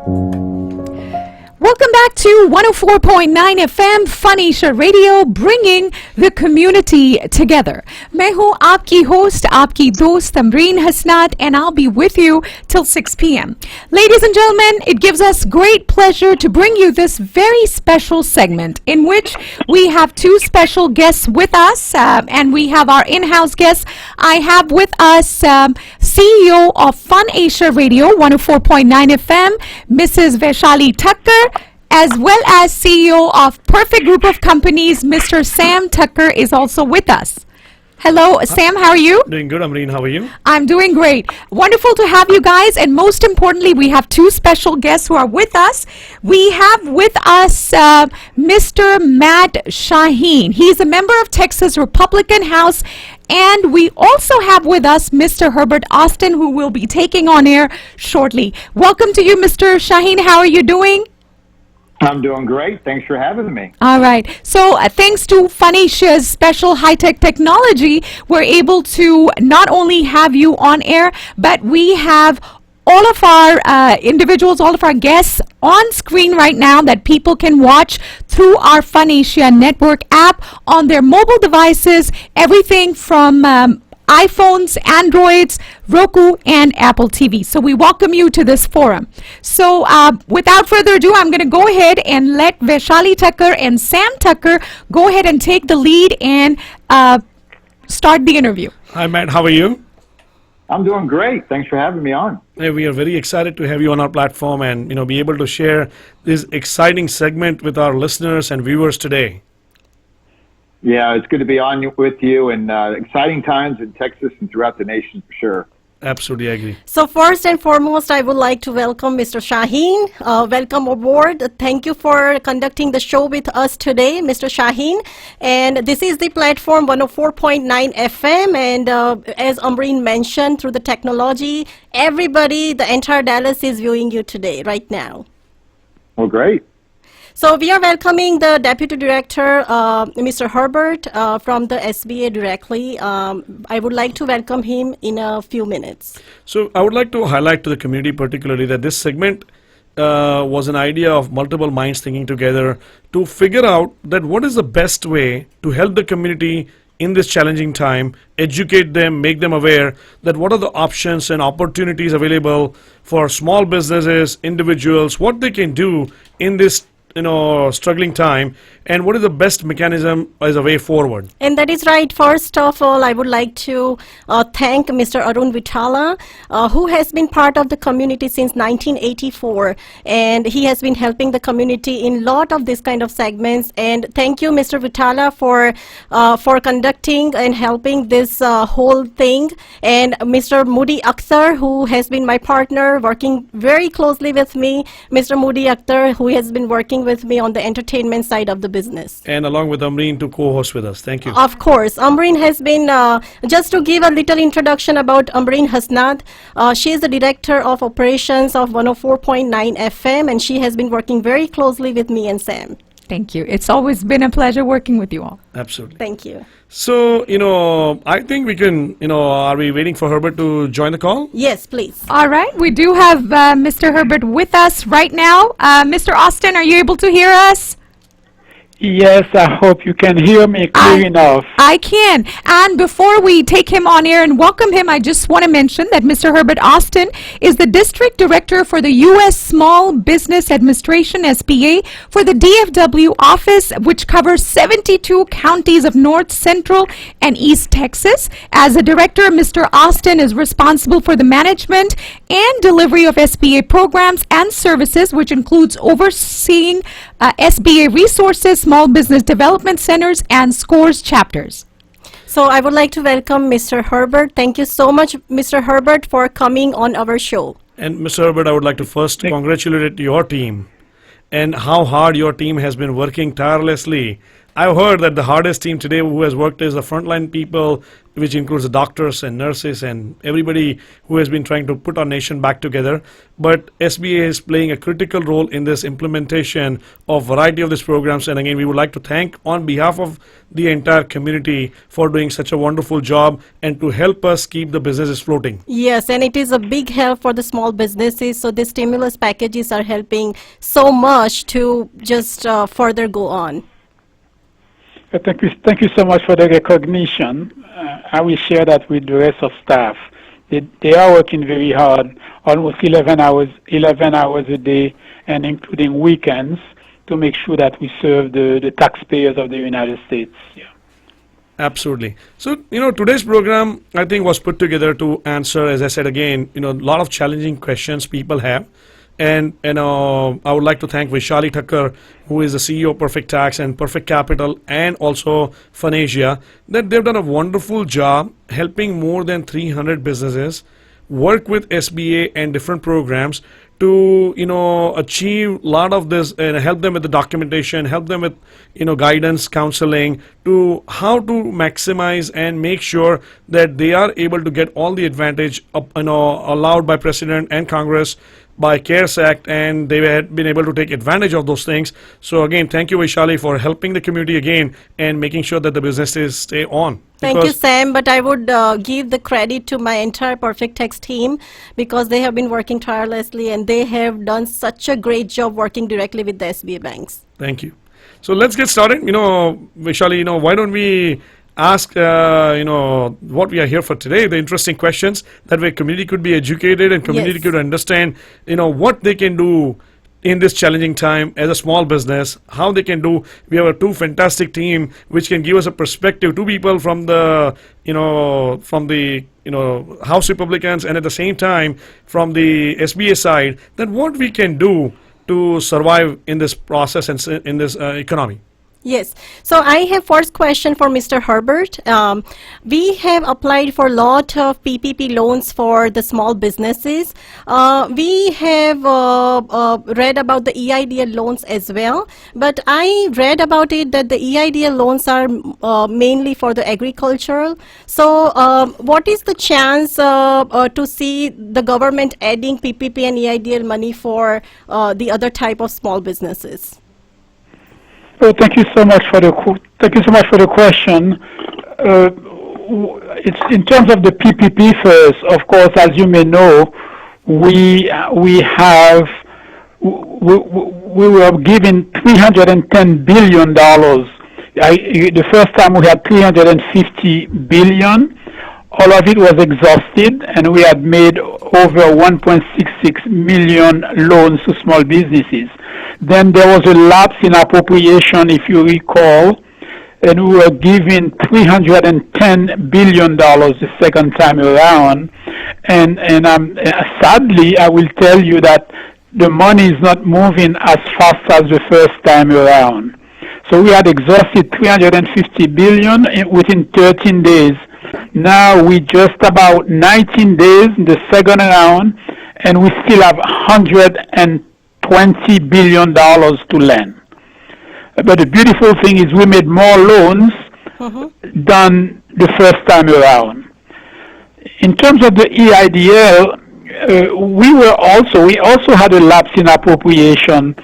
Welcome back to 104.9 FM Funasia Radio, bringing the community together. मैं हूँ आपकी host, आपकी दोस्त Ambreen Hasnat, and I'll be with you till 6 p.m. Ladies and gentlemen, it gives us great pleasure to bring you this very special segment in which we have two special guests with us, and we have our in-house guests. I have with us CEO of Funasia Radio 104.9 FM, Mrs. Vaishali Thakkar, as well as CEO of Perfect Group of Companies, Mr. Sam Thakkar is also with us. Hello, Sam, how are you? Doing good, Ambreen. How are you? I'm doing great. Wonderful to have you guys. And most importantly, we have two special guests who are with us. We have with us Mr. Matt Shaheen. He's a member of Texas Republican House. And we also have with us Mr. Herbert Austin, who will be taking on air shortly. Welcome to you, Mr. Shaheen. How are you doing? I'm doing great. Thanks for having me. All right. So thanks to Funasia's special high-tech technology, we're able to not only have you on air, but we have all of our individuals, all of our guests on screen right now that people can watch through our Funasia Network app on their mobile devices, everything from iPhones, Androids, Roku, and Apple TV. So we welcome you to this forum. So without further ado, I'm going to go ahead and let Vaishali Thakkar and Sam Thakkar go ahead and take the lead and start the interview. Hi, Matt. How are you? I'm doing great. Thanks for having me on. Hey, we are very excited to have you on our platform and be able to share this exciting segment with our listeners and viewers today. Yeah, it's good to be on with you, and exciting times in Texas and throughout the nation for sure. Absolutely agree. So first and foremost, I would like to welcome Mr. Shaheen. Welcome aboard. Thank you for conducting the show with us today, Mr. Shaheen. And this is the platform 104.9 FM. And as Ambreen mentioned, through the technology, everybody, the entire Dallas is viewing you today, right now. Well, great. So we are welcoming the Deputy Director, Mr. Herbert, from the SBA directly. I would like to welcome him in a few minutes. So I would like to highlight to the community particularly that this segment was an idea of multiple minds thinking together to figure out that what is the best way to help the community in this challenging time, educate them, make them aware that what are the options and opportunities available for small businesses, individuals, what they can do in this struggling time, and what is the best mechanism as a way forward. And that is right. First of all, I would like to thank Mr. Arun Vitala, who has been part of the community since 1984, and he has been helping the community in lot of this kind of segments. And thank you, Mr. Vitala, for conducting and helping this whole thing. And Mr. Moody Akhtar, who has been my partner, working very closely with me. Mr. Moody Akhtar, who has been working with me on the entertainment side of the business. And along with Ambreen to co-host with us. Thank you. Of course. Ambreen has been, just to give a little introduction about Ambreen Hasnat, she is the Director of Operations of 104.9 FM, and she has been working very closely with me and Sam. Thank you. It's always been a pleasure working with you all. Absolutely. Thank you. So, I think we can, are we waiting for Herbert to join the call? Yes, please. All right. We do have Mr. Herbert with us right now. Mr. Austin, are you able to hear us? Yes, I hope you can hear me clear enough. I can. And before we take him on air and welcome him, I just want to mention that Mr. Herbert Austin is the District Director for the U.S. Small Business Administration, SBA, for the DFW office, which covers 72 counties of North, Central, and East Texas. As a director, Mr. Austin is responsible for the management and delivery of SBA programs and services, which includes overseeing SBA resources, small business development centers, and SCORES chapters. So I would like to welcome Mr. Herbert. Thank you so much, Mr. Herbert, for coming on our show. And Mr. Herbert, I would like to first congratulate your team and how hard your team has been working tirelessly I've heard that the hardest team today who has worked is the frontline people, which includes the doctors and nurses and everybody who has been trying to put our nation back together. But SBA is playing a critical role in this implementation of variety of these programs. And again, we would like to thank on behalf of the entire community for doing such a wonderful job and to help us keep the businesses floating. Yes, and it is a big help for the small businesses. So the stimulus packages are helping so much to just further go on. Thank you so much for the recognition. I will share that with the rest of staff. They are working very hard, almost 11 hours a day, and including weekends, to make sure that we serve the taxpayers of the United States. Yeah. Absolutely. So, today's program, I think, was put together to answer, as I said again, a lot of challenging questions people have. And I would like to thank Vaishali Thakkar, who is the CEO of PerfectTax and Perfect Capital, and also Funasia, that they've done a wonderful job helping more than 300 businesses work with SBA and different programs to achieve a lot of this and help them with the documentation, help them with guidance, counseling, to how to maximize and make sure that they are able to get all the advantage allowed by President and Congress by CARES Act, and they had been able to take advantage of those things. So again, thank you, Vaishali, for helping the community again and making sure that the businesses stay on. Thank you, Sam, but I would give the credit to my entire PerfectTax team, because they have been working tirelessly and they have done such a great job working directly with the SBA banks. Thank you. So let's get started. Vaishali, why don't we ask, what we are here for today, the interesting questions, that way community could be educated and community could understand, what they can do in this challenging time as a small business, how they can do. We have a two fantastic team which can give us a perspective, two people from the, House Republicans, and at the same time from the SBA side, that what we can do to survive in this process and in this economy. Yes. So I have first question for Mr. Herbert. We have applied for a lot of PPP loans for the small businesses. We have read about the EIDL loans as well, but I read about it that the EIDL loans are mainly for the agricultural. So what is the chance to see the government adding PPP and EIDL money for the other type of small businesses? So thank you so much for the question. It's in terms of the PPP first. Of course, as you may know, we were given $310 billion. The first time we had $350 billion. All of it was exhausted, and we had made over 1.66 million loans to small businesses. Then there was a lapse in appropriation, if you recall, and we were given $310 billion the second time around. And sadly, I will tell you that the money is not moving as fast as the first time around. So we had exhausted $350 billion within 13 days. Now we just about 19 days in the second round, and we still have $120 billion to lend. But the beautiful thing is we made more loans than the first time around. In terms of the EIDL, we also had a lapse in appropriation.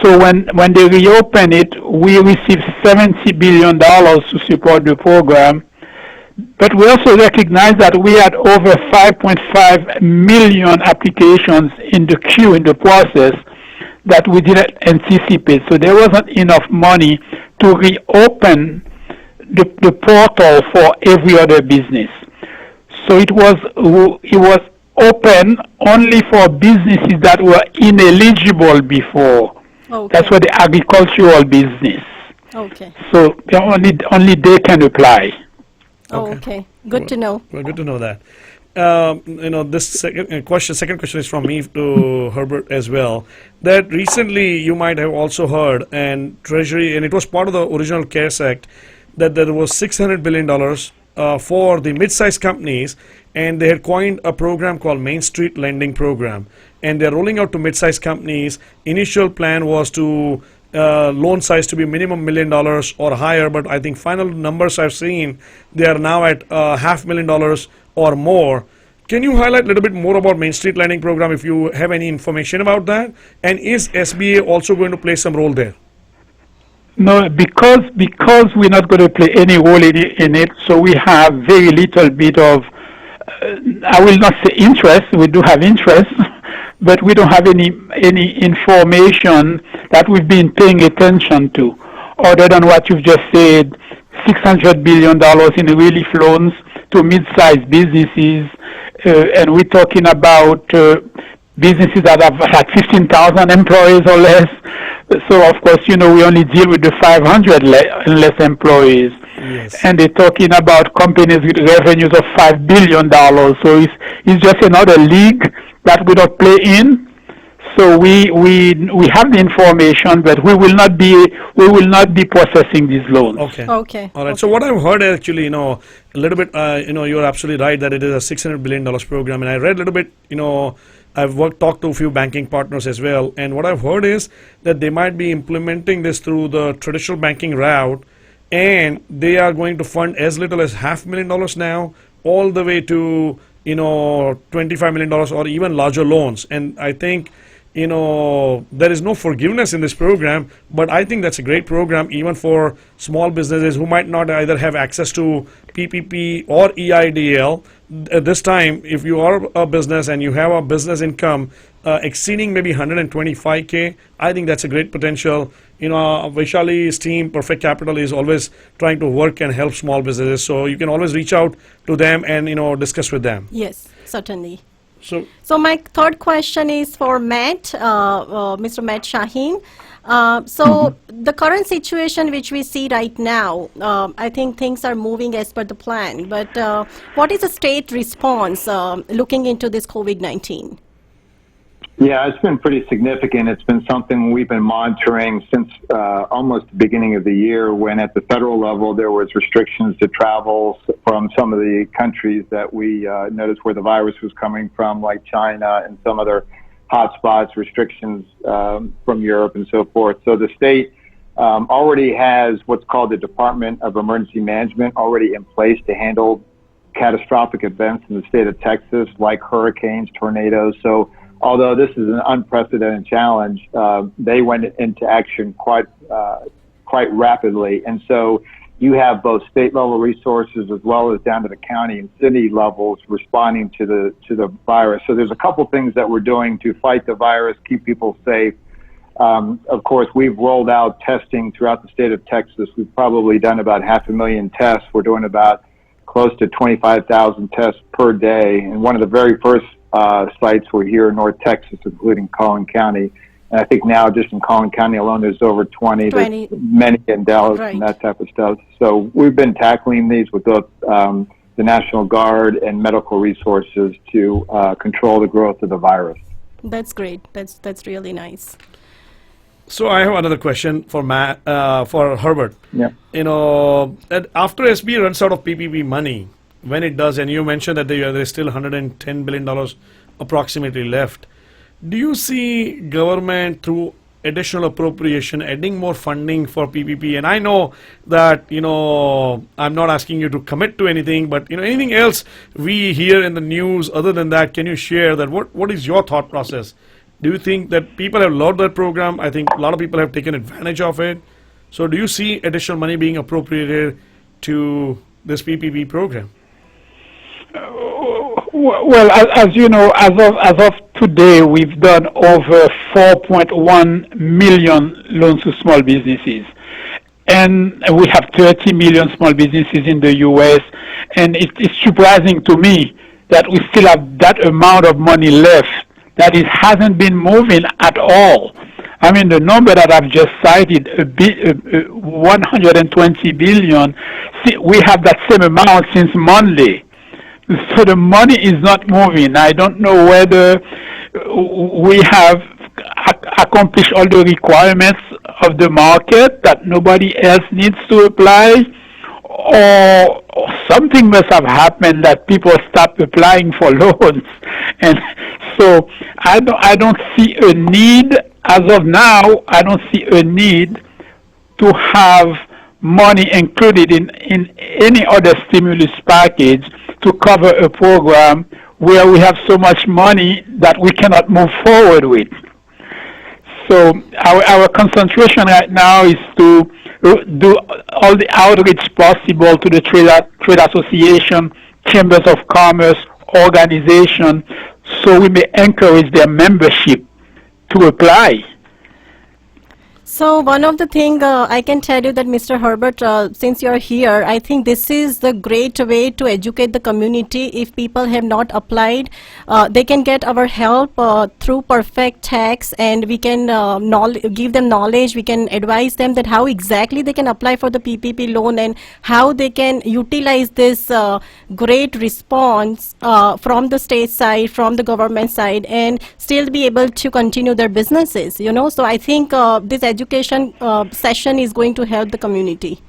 So when they reopened it, we received $70 billion to support the program. But we also recognize that we had over 5.5 million applications in the queue, in the process, that we didn't anticipate. So there wasn't enough money to reopen the portal for every other business. So it was open only for businesses that were ineligible before. Okay. That's for the agricultural business. Okay. So only they can apply. Okay. Good to know. Well, good to know that. This second question is from me to Herbert as well. That recently you might have also heard, and Treasury, and it was part of the original CARES Act, that there was $600 billion for the mid-sized companies, and they had coined a program called Main Street Lending Program, and they're rolling out to mid-sized companies. Initial plan was to loan size to be minimum $1 million or higher, but I think final numbers I've seen, they are now at $500,000 or more. Can you highlight a little bit more about Main Street Lending Program if you have any information about that? And is SBA also going to play some role there? No, because we're not going to play any role in it, so we have very little bit of, I will not say interest, we do have interest, but we don't have any information that we've been paying attention to, other than what you've just said, $600 billion in relief loans to mid-sized businesses, and we're talking about businesses that have like 15,000 employees or less. So, of course, we only deal with the 500 and less employees. Yes. And they're talking about companies with revenues of $5 billion. So it's just another league that we don't play in. So we have the information, but we will not be processing these loans. Okay. Okay. All right. So what I've heard actually, a little bit, you're absolutely right that it is a $600 billion program. And I read a little bit, I've talked to a few banking partners as well. And what I've heard is that they might be implementing this through the traditional banking route. And they are going to fund as little as $500,000 now, all the way to, $25 million or even larger loans. And I think, there is no forgiveness in this program, but I think that's a great program even for small businesses who might not either have access to PPP or EIDL. At this time, if you are a business and you have a business income exceeding maybe 125K, I think that's a great potential. Vaishali's team, Perfect Capital, is always trying to work and help small businesses. So you can always reach out to them and, discuss with them. Yes, certainly. So my third question is for Matt, Mr. Matt Shaheen. The current situation which we see right now, I think things are moving as per the plan. But what is the state response looking into this COVID-19? Yeah, it's been pretty significant. It's been something we've been monitoring since almost the beginning of the year, when at the federal level there was restrictions to travel from some of the countries that we noticed where the virus was coming from, like China and some other hotspots, restrictions from Europe and so forth. So the state already has what's called the Department of Emergency Management already in place to handle catastrophic events in the state of Texas, like hurricanes, tornadoes. So although this is an unprecedented challenge, they went into action quite rapidly. And so you have both state level resources as well as down to the county and city levels responding to the virus. So there's a couple things that we're doing to fight the virus, keep people safe. Of course, we've rolled out testing throughout the state of Texas. We've probably done about 500,000 tests. We're doing about close to 25,000 tests per day. And one of the very first sites were here in North Texas, including Collin County. And I think now just in Collin County alone, there's over 20. There's many in Dallas and that type of stuff. So we've been tackling these with both the National Guard and medical resources to control the growth of the virus. That's great. That's really nice. So I have another question for for Herbert. Yeah. After SBA runs out of PPP money, when it does, and you mentioned that there's still $110 billion approximately left, do you see government through additional appropriation adding more funding for PPP? And I know that, I'm not asking you to commit to anything, but, anything else we hear in the news other than that, can you share that? What is your thought process? Do you think that people have loved that program? I think a lot of people have taken advantage of it. So do you see additional money being appropriated to this PPP program? Well, as you know, as of today, we've done over 4.1 million loans to small businesses. And we have 30 million small businesses in the U.S. And it's surprising to me that we still have that amount of money left, that it hasn't been moving at all. I mean, the number that I've just cited, 120 billion, we have that same amount since Monday. So the money is not moving. I don't know whether we have accomplished all the requirements of the market that nobody else needs to apply, or something must have happened that people stopped applying for loans. And so I don't see a need as of now, I don't see a need to have money included in any other stimulus package to cover a program where we have so much money that we cannot move forward with. So our concentration right now is to do all the outreach possible to the trade association, chambers of commerce, organization, so we may encourage their membership to apply. So one of the things I can tell you that Mr. Herbert, since you're here, I think this is the great way to educate the community. If people have not applied, they can get our help through PerfectTax, and we can give them knowledge. We can advise them that how exactly they can apply for the PPP loan and how they can utilize this great response from the state side, from the government side, and still be able to continue their businesses. So I think this education session is going to help the community.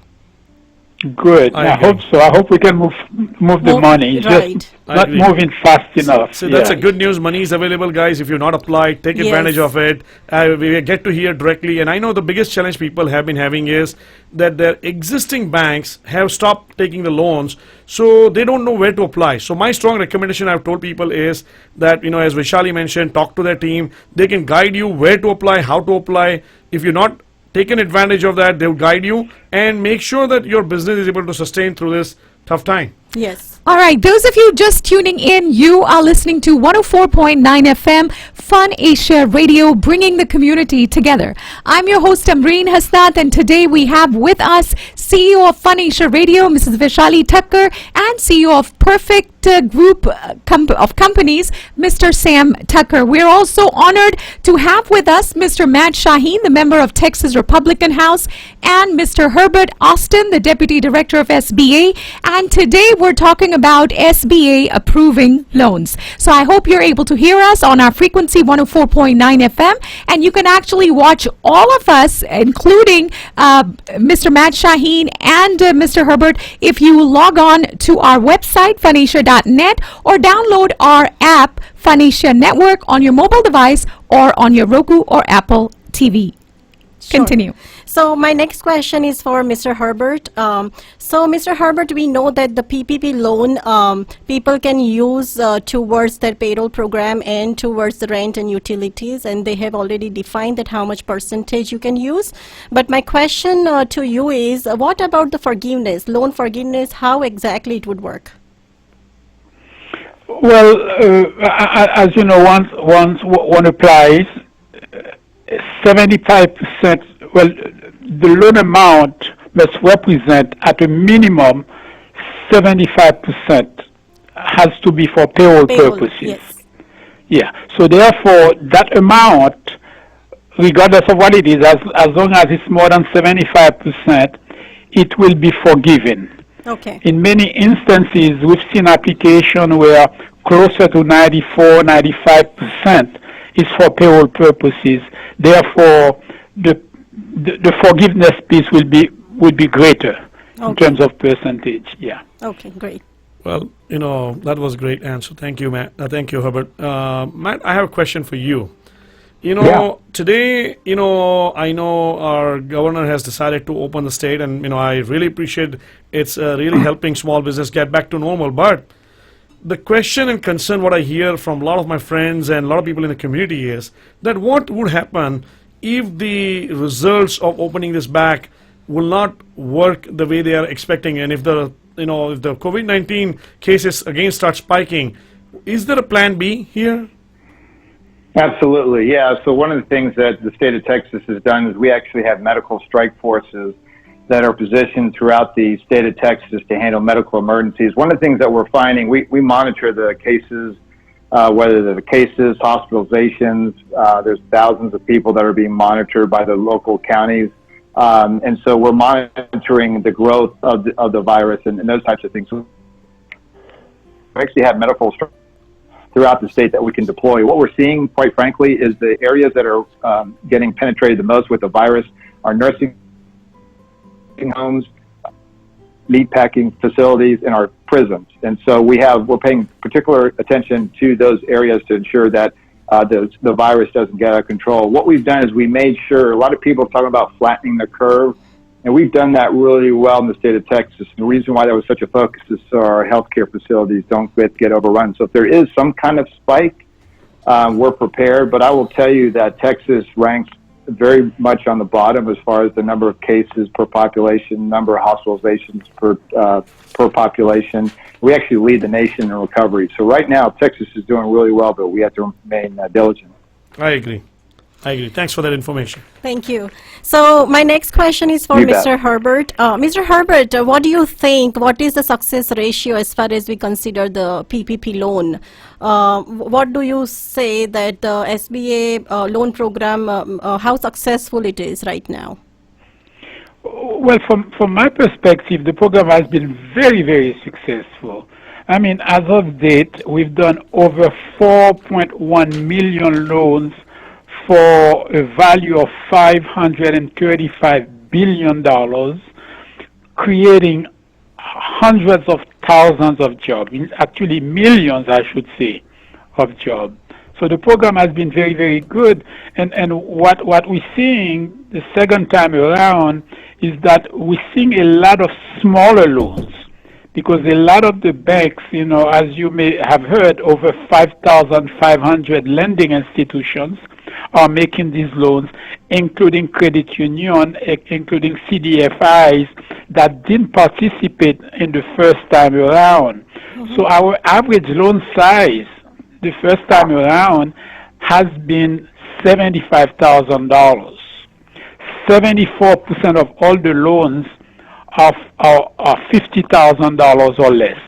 Good. I hope so. I hope we can move the money. It's right. just not moving fast enough. So that's a good news. Money is available, guys. If you've not applied, take advantage of it. We get to hear directly. And I know the biggest challenge people have been having is that their existing banks have stopped taking the loans, so they don't know where to apply. So my strong recommendation I've told people is that, as Vaishali mentioned, talk to their team. They can guide you where to apply, how to apply. If you're not taken advantage of that, they'll guide you and make sure that your business is able to sustain through this tough time. Yes. All right, those of you just tuning in, you are listening to 104.9 FM, Fun Asia Radio, bringing the community together. I'm your host, Ambreen Hasnat, and today we have with us CEO of Fun Asia Radio, Mrs. Vaishali Thakkar, and CEO of Perfect Group of Companies, Mr. Sam Thakkar. We're also honored to have with us Mr. Matt Shaheen, the member of Texas Republican House, and Mr. Herbert Austin, the Deputy Director of SBA. And today we're talking about SBA approving loans. So I hope you're able to hear us on our frequency 104.9 FM, and you can actually watch all of us, including Mr. Matt Shaheen and Mr. Herbert, if you log on to our website, funasia.net, or download our app, Funasia Network, on your mobile device or on your Roku or Apple TV. Sure. Continue. So my next question is for Mr. Herbert. So Mr. Herbert, we know that the PPP loan people can use towards their payroll program and towards the rent and utilities, and they have already defined that how much percentage you can use. But my question to you is, what about the forgiveness, loan forgiveness? How exactly it would work? Well, as you know, once one applies, 75%. Well, the loan amount must represent at a minimum 75% has to be for payroll purposes. Yes. Yeah. So therefore, that amount, regardless of what it is, as long as it's more than 75%, it will be forgiven. Okay. In many instances, we've seen application where closer to 94, 95% is for payroll purposes. Therefore, the forgiveness piece will be greater in terms of percentage. Yeah. Okay, great. Well, that was a great answer. Thank you, Matt. Thank you, Herbert. Matt, I have a question for you. Today, I know our governor has decided to open the state, and, I really appreciate it's really helping small business get back to normal. But the question and concern what I hear from a lot of my friends and a lot of people in the community is that what would happen if the results of opening this back will not work the way they are expecting, and if the COVID-19 cases again start spiking, is there a plan B here? Absolutely, yeah. So one of the things that the state of Texas has done is we actually have medical strike forces that are positioned throughout the state of Texas to handle medical emergencies. One of the things that we're finding, we monitor the cases, whether they're the cases, hospitalizations. There's thousands of people that are being monitored by the local counties. And so we're monitoring the growth of the virus and those types of things. We actually have medical strike throughout the state that we can deploy. What we're seeing, quite frankly, is the areas that are getting penetrated the most with the virus are nursing homes, meatpacking facilities, and our prisons. And so we're paying particular attention to those areas to ensure that the virus doesn't get out of control. What we've done is we made sure, a lot of people talking about flattening the curve, and we've done that really well in the state of Texas. And the reason why that was such a focus is so our healthcare facilities don't get overrun. So if there is some kind of spike, we're prepared. But I will tell you that Texas ranks very much on the bottom as far as the number of cases per population, number of hospitalizations per population. We actually lead the nation in recovery. So right now, Texas is doing really well, but we have to remain diligent. I agree. Thanks for that information. Thank you. So my next question is for You bet. Mr. Herbert. Mr. Herbert, what do you think? What is the success ratio as far as we consider the PPP loan? What do you say that the SBA loan program, how successful it is right now? Well, from my perspective, the program has been very, very successful. I mean, as of date, we've done over 4.1 million loans for a value of $535 billion, creating hundreds of thousands of jobs, actually millions, I should say, of jobs. So the program has been very, very good. And what we're seeing the second time around is that we're seeing a lot of smaller loans, because a lot of the banks, as you may have heard, over 5,500 lending institutions are making these loans, including credit union, including CDFIs that didn't participate in the first time around. Mm-hmm. So our average loan size the first time around has been $75,000. 74% of all the loans are $50,000 or less.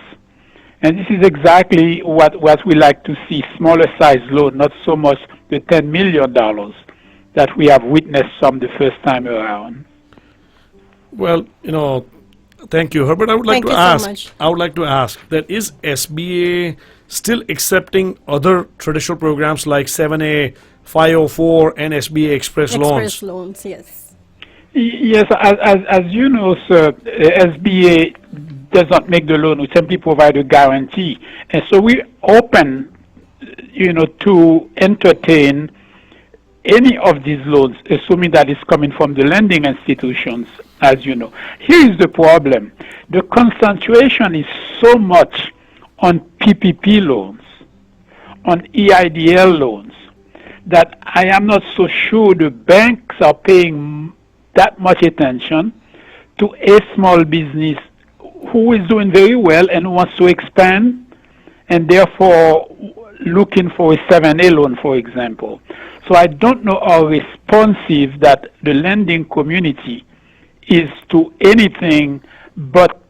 And this is exactly what we like to see, smaller size loan, not so much the $10 million that we have witnessed from the first time around. Well, thank you, Herbert. I would like to ask that is SBA still accepting other traditional programs like 7A, 504, and SBA Express loans? Express loans, yes. Yes, as you know, sir, SBA does not make the loan. We simply provide a guarantee. And so we're open, to entertain any of these loans, assuming that it's coming from the lending institutions, as you know. Here is the problem. The concentration is so much on PPP loans, on EIDL loans, that I am not so sure the banks are paying that much attention to a small business who is doing very well and wants to expand, and therefore looking for a 7A loan, for example. So I don't know how responsive that the lending community is to anything but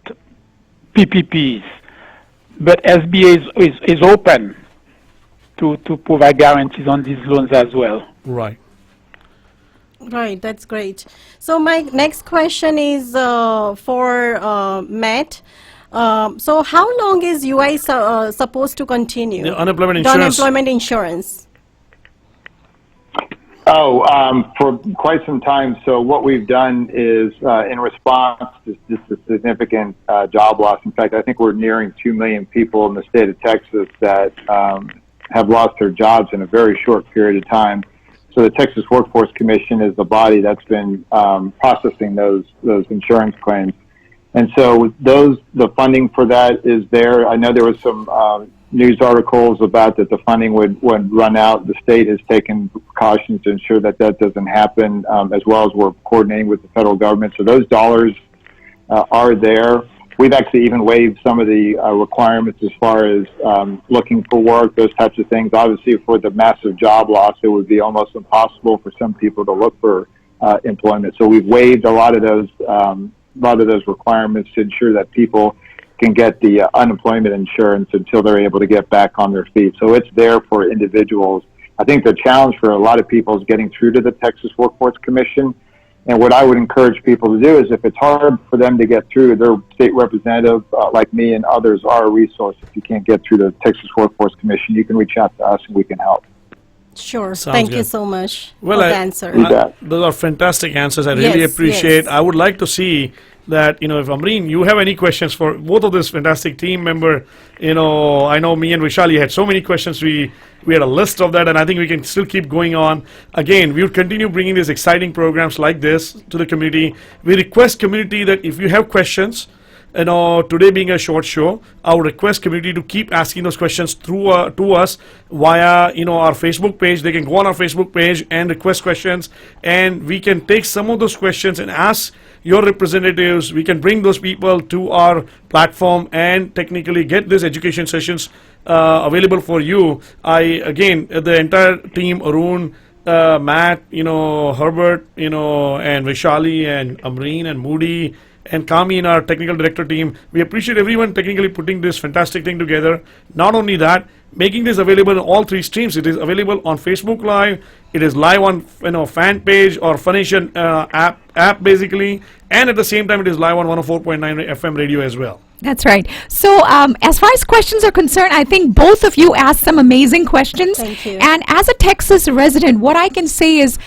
PPPs. But SBA is open to provide guarantees on these loans as well. Right. Right, that's great. So my next question is for Matt. So how long is UI supposed to continue? The unemployment The insurance. unemployment insurance. For quite some time. So what we've done is, in response to just a significant job loss. In fact, I think we're nearing 2 million people in the state of Texas that have lost their jobs in a very short period of time. So the Texas Workforce Commission is the body that's been processing those insurance claims. And so the funding for that is there. I know there was some news articles about that the funding would run out. The state has taken precautions to ensure that doesn't happen, as well as we're coordinating with the federal government. So those dollars are there. We've actually even waived some of the requirements as far as looking for work, those types of things. Obviously, for the massive job loss, it would be almost impossible for some people to look for employment. So we've waived a lot of those requirements to ensure that people can get the unemployment insurance until they're able to get back on their feet. So it's there for individuals. I think the challenge for a lot of people is getting through to the Texas Workforce Commission. And what I would encourage people to do is, if it's hard for them to get through, their state representative, like me and others, are a resource. If you can't get through the Texas Workforce Commission, you can reach out to us and we can help. Sure. Sounds Thank good. you so much Well, for the answer. You bet. Those are fantastic answers. I really Yes, appreciate. yes. I would like to see that, if Ambreen, you have any questions for both of this fantastic team member, I know me and Vaishali had so many questions. We had a list of that, and I think we can still keep going on. Again, we will continue bringing these exciting programs like this to the community. We request community that if you have questions, today being a short show, I would request community to keep asking those questions through to us via our Facebook page. They can go on our Facebook page and request questions, and we can take some of those questions and ask your representatives. We can bring those people to our platform and technically get these education sessions available for you. The entire team, Arun, Matt, Herbert, and Vaishali and Ambreen and Moody and Kami in our technical director team. We appreciate everyone technically putting this fantastic thing together. Not only that, making this available in all three streams. It is available on Facebook Live. It is live on fan page or Funasia app basically, and at the same time it is live on 104.9 FM radio as well. That's right. So as far as questions are concerned, I think both of you asked some amazing questions. Thank you. And as a Texas resident, what I can say is,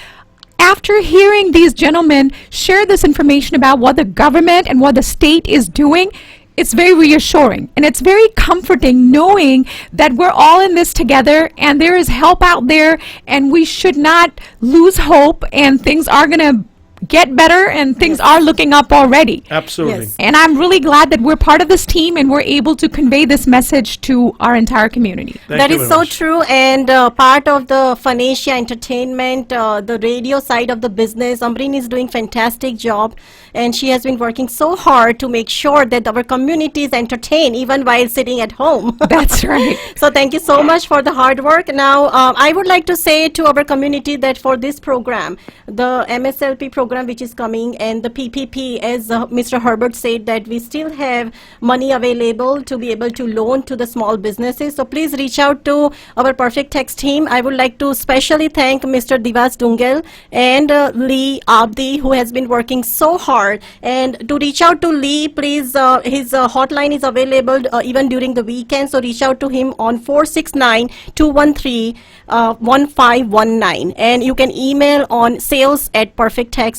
after hearing these gentlemen share this information about what the government and what the state is doing, it's very reassuring and it's very comforting knowing that we're all in this together and there is help out there, and we should not lose hope, and things are going to get better, and things are looking up already. Absolutely. Yes. And I'm really glad that we're part of this team and we're able to convey this message to our entire community. That is so true, and part of the Funasia Entertainment, the radio side of the business, Ambreen is doing fantastic job, and she has been working so hard to make sure that our community is entertained even while sitting at home. That's right. So thank you so much for the hard work. Now, I would like to say to our community that for this program, the MSLP program which is coming, and the PPP, as Mr. Herbert said, that we still have money available to be able to loan to the small businesses. So please reach out to our PerfectTax team. I would like to specially thank Mr. Divas Dungel and Lee Abdi, who has been working so hard. And to reach out to Lee, please, his hotline is available even during the weekend. So reach out to him on 469-213-1519. And you can email on sales@perfecttax.com.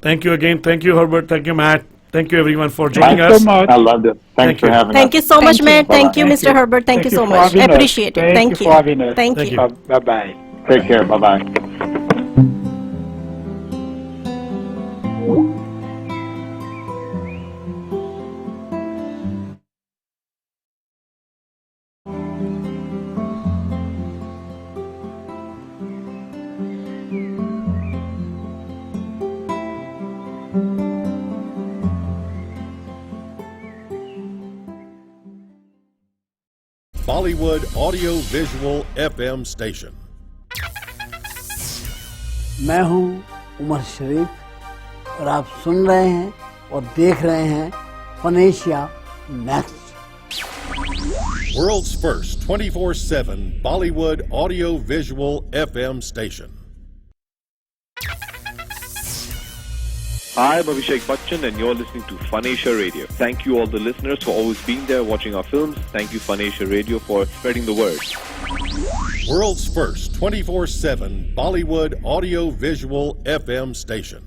Thank you again. Thank you, Herbert. Thank you, Matt. Thank you, everyone, for joining us. So much. I loved it. Thanks for having us. Thank you so much, you. Matt. Thank you, Thank Mr. you. Herbert. Thank you so for much. having us. Appreciate it. Thank you for having us. Thank Thank you. you. Bye-bye. Take care. Bye-bye. Bollywood Audio Visual FM Station. मैं हूं उमर शरीफ और आप सुन रहे हैं और देख रहे हैं फनेशिया next. World's first 24/7 Bollywood Audio Visual FM Station. Hi, I'm Abhishek Bachchan and you're listening to Funasia Radio. Thank you all the listeners for always being there watching our films. Thank you Funasia Radio for spreading the word. World's first 24/7 Bollywood Audio Visual FM Station.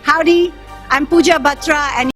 Howdy, I'm Pooja Batra and